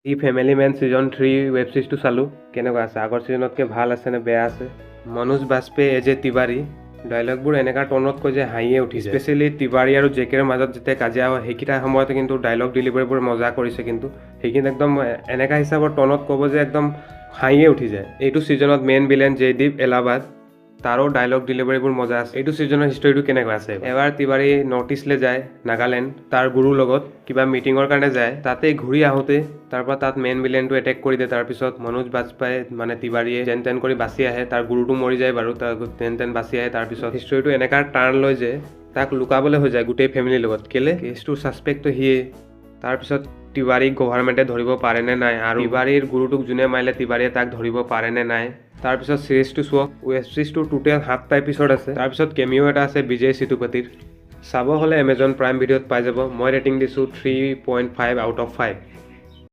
ই family man season 3 web ছিৰিজটো চালোঁ কেনেকুৱা আছে আগৰ ছিজনতকৈ ভাল আছে নে বেয়া আছে মনোজ বাজপেয়ী এজ এ তিৱাৰী ডাইলগবোৰ এনেকুৱা টনত কৈ যে হাঁহিয়ে উঠিছে স্পেচিয়েলি তিৱাৰী আৰু জেকেৰ মাজত যেতিয়া কাজিয়া হয় সেইকেইটা সময়তে কিন্তু ডাইলগ ডেলিভাৰীবোৰ মজা কৰিছে কিন্তু সেইখিনি একদম এনেকুৱা হিচাপত টনত ক'ব যে একদম হাঁহিয়ে উঠি যায় এইটো ছিজনত মেইন ভিলেন জয়দীপ এলাহাবাদ তাৰো ডাইলগ ডেলিভাৰীবোৰ মজা আছে এইটো ছিজনৰ হিষ্টৰীটো কেনেকুৱা আছে এবাৰ তিৱাৰী নৰ্থ ইষ্টলৈ যায় নাগালেণ্ড তাৰ গুৰুৰ লগত কিবা মিটিঙৰ কাৰণে যায় তাতে ঘূৰি আহোঁতে তাৰপৰা তাত মেইন ভিলেনটো এটেক কৰি দিয়ে তাৰপিছত মনোজ বাজপেয়ী মানে তিৱাৰীয়ে যেন তেন কৰি বাচি আহে তাৰ গুৰুটো মৰি যায় বাৰু তাৰ যেন তেন বাচি আহে তাৰপিছত হিষ্টৰীটো এনেকুৱা টাৰ্ণ লৈ যে তাক লুকাবলৈ হৈ যায় গোটেই ফেমিলিৰ লগত কেলে কেছটোৰ ছাছপেক্টটো সিয়ে তাৰপিছত তিৱাৰীক গভৰ্ণমেণ্টে ধৰিব পাৰে নে নাই আৰু তিৱাৰীৰ গুৰুটোক যোনে মাৰিলে তিৱাৰীয়ে তাক ধৰিব পাৰে নে নাই তাৰপিছত চিৰিজটো চোৱা ৱেব চিৰিজটোৰ টোটেল 7টা এপিছড আছে তাৰপিছত কেমিঅ' এটা আছে বিজয় সিতুপতিৰ চাব হ'লে এমেজন প্ৰাইম ভিডিঅ'ত পাই যাব মই ৰেটিং দিছোঁ 3.5 আউট অফ 5